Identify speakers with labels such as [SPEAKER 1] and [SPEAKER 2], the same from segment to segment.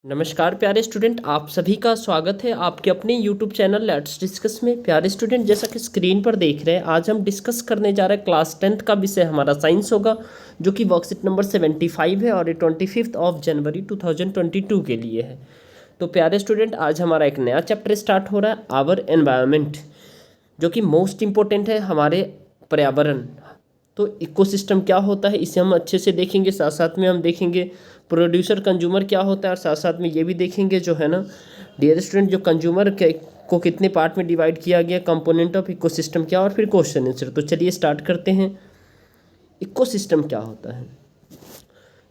[SPEAKER 1] नमस्कार प्यारे स्टूडेंट, आप सभी का स्वागत है आपके अपने YouTube चैनल लेट्स डिस्कस में। प्यारे स्टूडेंट, जैसा कि स्क्रीन पर देख रहे हैं, आज हम डिस्कस करने जा रहे हैं क्लास 10th का विषय हमारा साइंस होगा, जो कि वर्कशीट नंबर 75 है और ये 25 जनवरी 2022 के लिए है। तो प्यारे स्टूडेंट, आज हमारा एक नया चैप्टर स्टार्ट हो रहा है, आवर एनवायरनमेंट, जो कि मोस्ट इम्पोर्टेंट है, हमारे पर्यावरण। तो इकोसिस्टम क्या होता है इसे हम अच्छे से देखेंगे, साथ साथ में हम देखेंगे प्रोड्यूसर कंज्यूमर क्या होता है, और साथ साथ में ये भी देखेंगे जो है ना डियर स्टूडेंट, जो कंज्यूमर को कितने पार्ट में डिवाइड किया गया, कंपोनेंट ऑफ इकोसिस्टम क्या, और फिर क्वेश्चन आंसर। तो चलिए स्टार्ट करते हैं। इकोसिस्टम क्या होता है?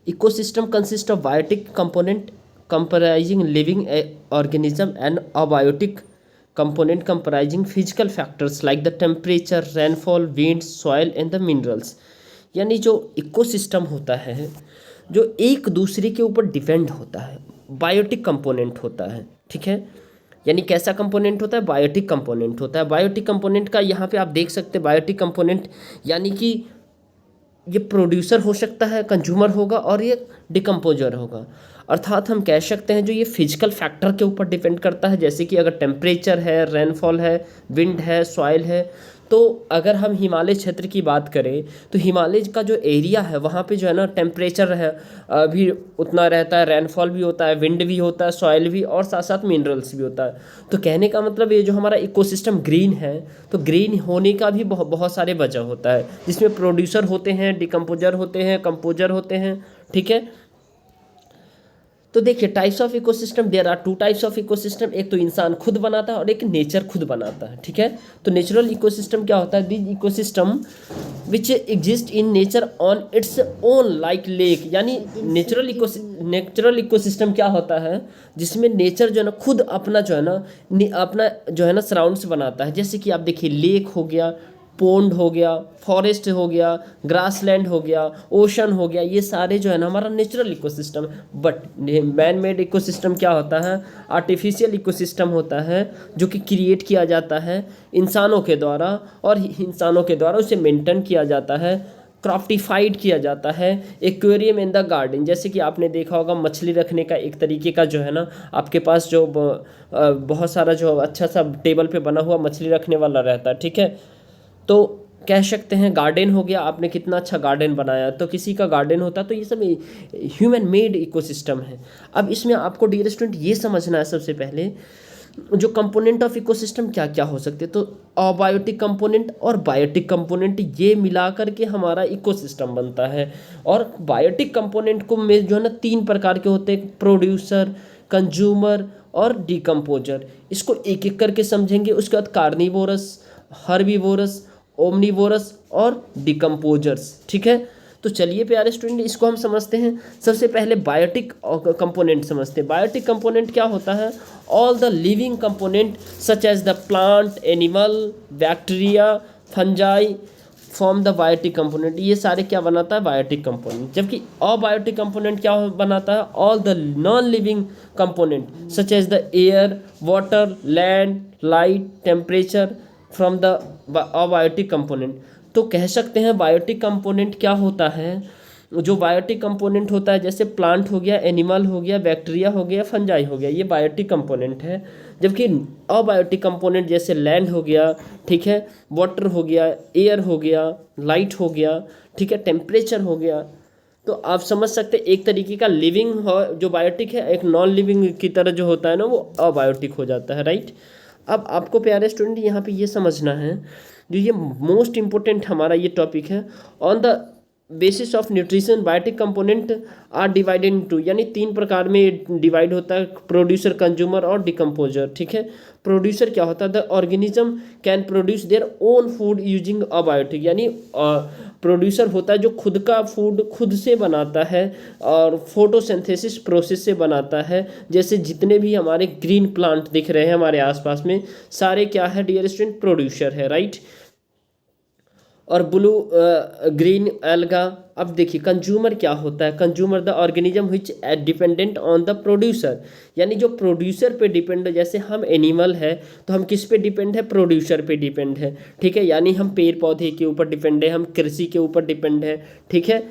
[SPEAKER 1] Ecosystem consist of biotic component comprising living organism and abiotic component comprising physical factors like the temperature, rainfall, wind, soil and the minerals। यानी जो इकोसिस्टम होता है जो एक दूसरे के ऊपर डिपेंड होता है, बायोटिक कंपोनेंट होता है। ठीक है, यानी कैसा कंपोनेंट होता है? बायोटिक कंपोनेंट होता है। बायोटिक कंपोनेंट का यहाँ पे आप देख सकते हैं, बायोटिक कंपोनेंट यानी कि ये प्रोड्यूसर हो सकता है, कंज्यूमर होगा, और ये डिकम्पोजर होगा। अर्थात हम कह सकते हैं जो ये फिजिकल फैक्टर के ऊपर डिपेंड करता है, जैसे कि अगर टेम्परेचर है, रेनफॉल है, विंड है, सॉइल है। तो अगर हम हिमालय क्षेत्र की बात करें तो हिमालय का जो एरिया है वहाँ पे जो है ना टेम्परेचर है भी उतना रहता है, रेनफॉल भी होता है, विंड भी होता है, सॉइल भी, और साथ साथ मिनरल्स भी होता है। तो कहने का मतलब ये जो हमारा इकोसिस्टम ग्रीन है, तो ग्रीन होने का भी बहुत सारे वजह होता है, जिसमें प्रोड्यूसर होते हैं, डिकम्पोजर होते हैं, कंपोजर होते हैं। ठीक है, तो देखिए types of ecosystem, there are two types of ecosystem. एक तो इंसान खुद बनाता है और एक नेचर खुद बनाता है। ठीक है, तो नेचुरल इकोसिस्टम क्या होता है? This ecosystem which exist in nature on its own like lake. यानी नेचुरल इकोसिस्टम क्या होता है? जिसमें नेचर जो है ना खुद अपना जो है ना सराउंड्स बनाता है। जैसे कि आप देखिए लेक हो गया, पोंड हो गया, फॉरेस्ट हो गया, ग्रासलैंड हो गया, ओशन हो गया, ये सारे जो है ना हमारा natural ecosystem. But man made ecosystem क्या होता है? आर्टिफिशियल इकोसिस्टम होता है, जो कि क्रिएट किया जाता है इंसानों के द्वारा, और इंसानों के द्वारा उसे मेंटेन किया जाता है, क्राफ्टिफाइड किया जाता है। एक्वेरियम इन द गार्डन, जैसे कि आपने देखा होगा मछली रखने का एक तरीके का जो है ना आपके पास जो बहुत सारा जो अच्छा सा टेबल पे बना हुआ मछली रखने वाला रहता है। ठीक है, तो कह सकते हैं गार्डन हो गया, आपने कितना अच्छा गार्डन बनाया, तो किसी का गार्डन होता, तो ये सब ह्यूमन मेड इकोसिस्टम है। अब इसमें आपको डियर स्टूडेंट ये समझना है सबसे पहले जो कंपोनेंट ऑफ इकोसिस्टम क्या क्या हो सकते हैं। तो अबायोटिक कंपोनेंट और बायोटिक कंपोनेंट ये मिला करके हमारा इकोसिस्टम बनता है। और बायोटिक कंपोनेंट को में जो है ना 3 प्रकार के होते हैं, प्रोड्यूसर, कंज्यूमर और डिकम्पोजर। इसको एक एक करके समझेंगे। उसके बाद कार्निवोरस, हर्बीवोरस, ओमनीवोरस और डिकम्पोजर्स। ठीक है, तो चलिए प्यारे स्टूडेंट इसको हम समझते हैं। सबसे पहले बायोटिक कंपोनेंट समझते हैं। बायोटिक कंपोनेंट क्या होता है? All the living component such as the plant, animal, bacteria, fungi form the biotic component. ये सारे क्या बनाता है? Biotic component. जबकि अबायोटिक कंपोनेंट क्या बनाता है? All the non living component such as the air, water, land, light, temperature from the abiotic component. तो कह सकते हैं बायोटिक कंपोनेंट क्या होता है? जो बायोटिक कंपोनेंट होता है, जैसे प्लांट हो गया, एनिमल हो गया, बैक्टीरिया हो गया, फंजाई हो गया, ये बायोटिक कंपोनेंट है। जबकि अबायोटिक कंपोनेंट जैसे लैंड हो गया, ठीक है, वाटर हो गया, एयर हो गया, लाइट हो गया, ठीक है, टेम्परेचर हो गया। तो आप समझ सकते हैं एक तरीके का लिविंग जो बायोटिक है, एक नॉन लिविंग की तरह जो होता है ना वो अबायोटिक हो जाता है। राइट, अब आपको प्यारे स्टूडेंट यहाँ पे ये समझना है, जो ये मोस्ट इम्पोर्टेंट हमारा ये टॉपिक है। On the basis of nutrition biotic component are divided into, यानी 3 प्रकार में डिवाइड होता है, प्रोड्यूसर, कंज्यूमर और डिकम्पोजर। ठीक है, प्रोड्यूसर क्या होता है? The organism can produce their own food using abiotic, यानी प्रोड्यूसर होता है जो खुद का फूड खुद से बनाता है और फोटोसिंथेसिस प्रोसेस से बनाता है। जैसे जितने भी हमारे ग्रीन प्लांट दिख रहे हैं हमारे आसपास में, सारे क्या है डियर स्टूडेंट? प्रोड्यूसर है। राइट, और ब्लू ग्रीन एल्गा। अब देखिए कंज्यूमर क्या होता है? Consumer the organism which dependent on the producer, यानी जो प्रोड्यूसर पे डिपेंड है। जैसे हम एनिमल है तो हम किस पे डिपेंड है? प्रोड्यूसर पे डिपेंड है। ठीक है, यानी हम पेड़ पौधे के ऊपर डिपेंड है, हम कृषि के ऊपर डिपेंड है। ठीक है,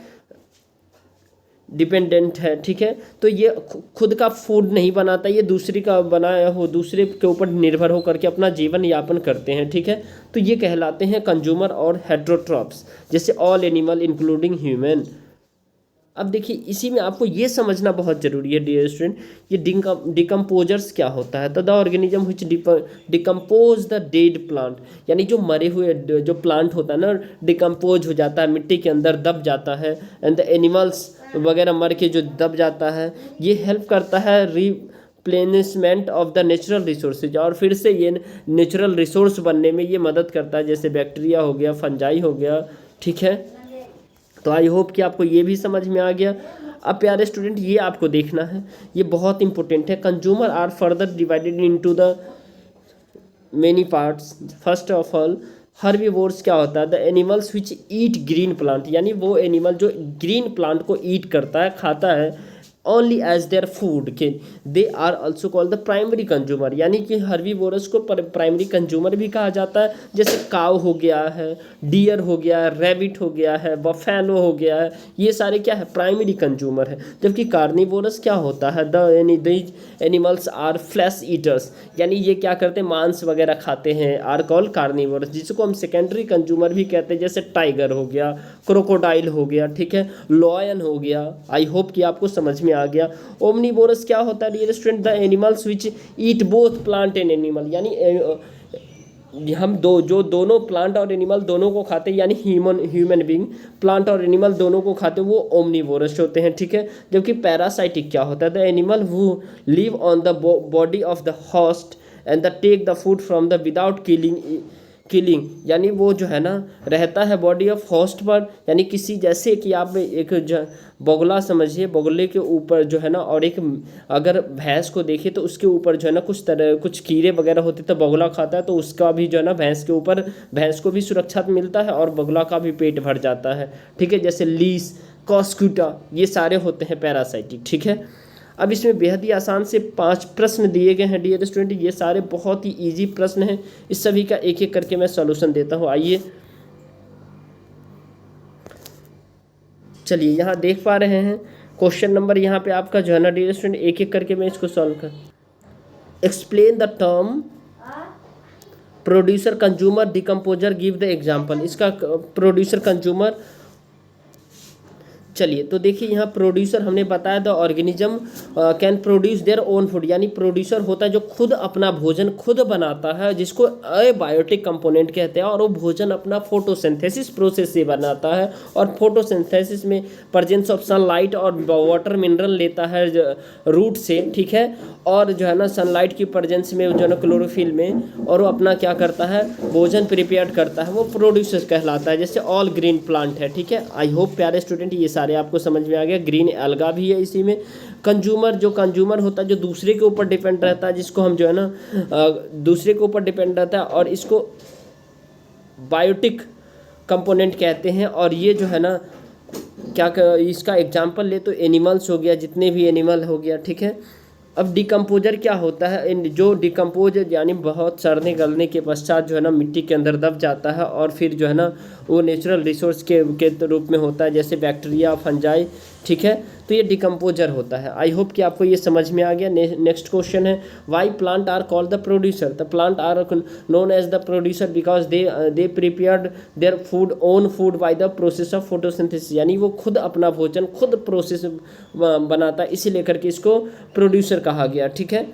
[SPEAKER 1] डिपेंडेंट है, ठीक है। तो ये खुद का फूड नहीं बनाता, ये दूसरे का बनाया हो, दूसरे के ऊपर निर्भर होकर के अपना जीवन यापन करते हैं, ठीक है। तो ये कहलाते हैं कंज्यूमर और हेट्रोट्रॉप्स, जैसे ऑल एनिमल इंक्लूडिंग ह्यूमन। अब देखिए इसी में आपको ये समझना बहुत जरूरी है डियर स्टूडेंट, ये डिकम्पोजर्स क्या होता है। तो the organism which decompose the dead plant, यानी जो मरे हुए जो प्लांट होता है ना, डिकम्पोज हो जाता है, मिट्टी के अंदर दब जाता है, एंड द एनिमल्स वगैरह मर के जो दब जाता है, ये हेल्प करता है replenishment of the natural resources, और फिर से ये नेचुरल रिसोर्स बनने में ये मदद करता है, जैसे बैक्टीरिया हो गया, फंजाई हो गया, ठीक है। तो आई होप कि आपको ये भी समझ में आ गया। अब प्यारे स्टूडेंट ये आपको देखना है, ये बहुत इंपॉर्टेंट है। Consumer are further divided into the many parts. First of all herbivores क्या होता है, the animals which eat green plant, यानी वो एनिमल जो ग्रीन प्लांट को ईट करता है, खाता है, ओनली एज देयर फूड के, they are also called the primary consumer, यानी कि हर्बीवोरस को प्राइमरी कंज्यूमर भी कहा जाता है। जैसे काव हो गया है, डियर हो गया है, रैबिट हो गया है, बफेलो हो गया है, ये सारे क्या है, प्राइमरी कंज्यूमर है। जबकि कार्निवोरस क्या होता है, these animals are flesh eaters, यानी ये क्या करते हैं, मांस वगैरह खाते हैं, आर कॉल्ड कार्निवोरस, जिसको हम सेकेंडरी कंज्यूमर भी कहते हैं, जैसे टाइगर हो गया, क्रोकोडाइल हो गया, ठीक है, लॉयन हो गया। आई होप कि आपको समझ में आ गया। ओमनीवोरस क्या होता है dear student, the animals which eat both plant and animal, यानी हम दोनों प्लांट और एनिमल दोनों को खाते हैं, यानी ह्यूमन बीइंग प्लांट और एनिमल दोनों को खाते हैं, वो ओमनीवोरस होते हैं, ठीक है। जबकि पैरासाइटिक क्या होता है, the animal who live on the body of the host and the take the food from the without killing, यानी वो जो है ना रहता है बॉडी ऑफ होस्ट पर, यानी किसी जैसे कि आप एक बगुला समझिए, बगुले के ऊपर जो है ना, और एक अगर भैंस को देखिए तो उसके ऊपर जो है ना कुछ कीड़े वगैरह होते तो बगुला खाता है, तो उसका भी जो है ना भैंस के ऊपर, भैंस को भी सुरक्षा मिलता है और बगुला का भी पेट भर जाता है, ठीक है। जैसे लीस, कॉस्क्यूटा, ये सारे होते हैं पैरासाइटिक, ठीक है। अब इसमें बेहद ही आसान से 5 प्रश्न दिए गए हैं डियर स्टूडेंट, ये सारे बहुत ही इजी प्रश्न हैं, इस सभी का एक एक करके मैं सॉल्यूशन देता हूँ। आइए चलिए यहाँ देख पा रहे हैं क्वेश्चन नंबर, यहाँ पे आपका जो है ना डियर स्टूडेंट एक एक करके मैं इसको सॉल्व कर। Explain the term producer consumer decomposer, give the example. इसका प्रोड्यूसर कंज्यूमर, चलिए तो देखिए यहाँ प्रोड्यूसर हमने बताया the organism can produce their own food, यानी प्रोड्यूसर होता है जो खुद अपना भोजन खुद बनाता है, जिसको अबायोटिक कंपोनेंट कहते हैं, और वो भोजन अपना फोटोसिंथेसिस प्रोसेस से बनाता है, और फोटोसिंथेसिस में प्रेजेंस ऑफ सनलाइट और वाटर मिनरल लेता है रूट से, ठीक है, और जो है ना सनलाइट की प्रेजेंस में जो है ना क्लोरोफिल में, और वो अपना क्या करता है, भोजन प्रिपेयर करता है, वो प्रोड्यूसर कहलाता है। जैसे ऑल ग्रीन प्लांट है, ठीक है। आई होप प्यारे स्टूडेंट ये सारे आपको समझ में आ गया। ग्रीन एल्गा भी है इसी में। कंज्यूमर, जो कंज्यूमर होता है जो दूसरे के ऊपर डिपेंड रहता है, जिसको हम जो है ना दूसरे के ऊपर डिपेंड रहता है, और इसको बायोटिक कंपोनेंट कहते हैं। और ये जो है ना इसका एग्जाम्पल ले तो एनिमल्स हो गया, जितने भी एनिमल हो गया, ठीक है। अब डिकम्पोजर क्या होता है, जो डिकम्पोज यानी बहुत सड़ने गलने के पश्चात जो है ना मिट्टी के अंदर दब जाता है, और फिर जो है ना वो नेचुरल रिसोर्स के रूप में होता है, जैसे बैक्टीरिया, फंजाई, ठीक है। तो ये डिकम्पोजर होता है। आई होप कि आपको ये समझ में आ गया। नेक्स्ट क्वेश्चन है, why plant are called the producer. The plant are known as the producer because they prepared their food own food by the process of photosynthesis, यानी वो खुद अपना भोजन खुद प्रोसेस बनाता है, इसी लेकर के इसको प्रोड्यूसर कहा गया, ठीक है।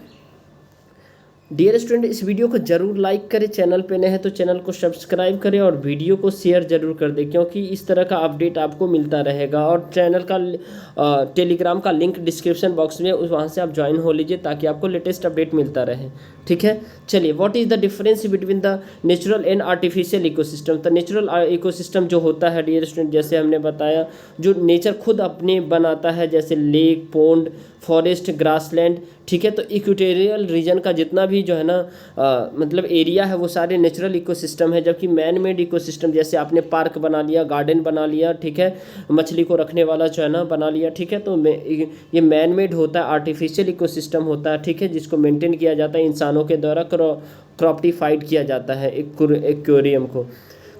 [SPEAKER 1] डियर स्टूडेंट, इस वीडियो को जरूर लाइक करें, चैनल पे नए हैं तो चैनल को सब्सक्राइब करें, और वीडियो को शेयर जरूर कर दें, क्योंकि इस तरह का अपडेट आपको मिलता रहेगा। और चैनल का टेलीग्राम का लिंक डिस्क्रिप्शन बॉक्स में, वहाँ से आप ज्वाइन हो लीजिए ताकि आपको लेटेस्ट अपडेट मिलता रहे, ठीक है। चलिए, what is the difference between the natural and artificial ecosystem. तो नेचुरल इकोसिस्टम जो होता है डियर स्टूडेंट, जैसे हमने बताया, जो नेचर खुद अपने बनाता है, जैसे लेक, पोंड, फॉरेस्ट, ग्रासलैंड, ठीक है। तो इक्वेटोरियल रीजन का जितना भी जो है ना मतलब एरिया है, वो सारे नेचुरल इकोसिस्टम है। जबकि मैन मेड इकोसिस्टम, जैसे आपने पार्क बना लिया, गार्डन बना लिया, ठीक है, मछली को रखने वाला जो है ना बना लिया, ठीक है, तो ये मैन मेड होता है, आर्टिफिशियल इकोसिस्टम होता है, ठीक है, जिसको मेंटेन किया जाता है इंसानों के द्वारा, क्रॉप्टिफाइड किया जाता है एक्वेरियम को।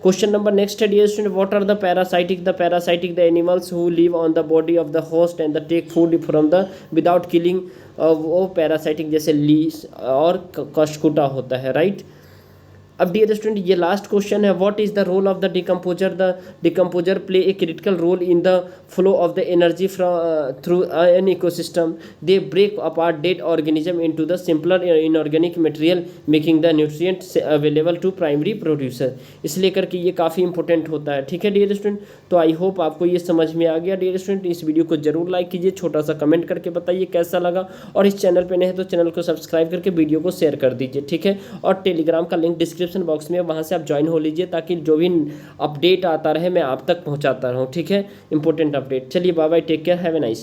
[SPEAKER 1] क्वेश्चन नंबर नेक्स्ट है dear student, what are the parasitic the animals who live on the body of the host and the take food from the without killing. वो पैरासाइटिक जैसे लीस और कशकुटा होता है, right. अब dear student ये last question है, what is the role of the decomposer play a critical role in the flow of the energy through an ecosystem. They break apart dead organism into the simpler inorganic material making the nutrients available to primary producer. इसलिए करके ये काफ़ी important होता है, ठीक है dear student. तो I hope आपको ये समझ में आ गया डियर स्टूडेंट। इस वीडियो को जरूर लाइक कीजिए, छोटा सा कमेंट करके बताइए कैसा लगा, और इस चैनल पर नए हैं तो चैनल को सब्सक्राइब करके वीडियो को शेयर कर दीजिए, ठीक है। और टेलीग्राम का लिंक डिस्क्रिप्शन बॉक्स में, वहां से आप ज्वाइन हो लीजिए ताकि जो भी अपडेट आता रहे मैं आप तक पहुंचाता रहूं, ठीक है, इंपॉर्टेंट अपडेट। चलिए bye bye, take care, have a nice.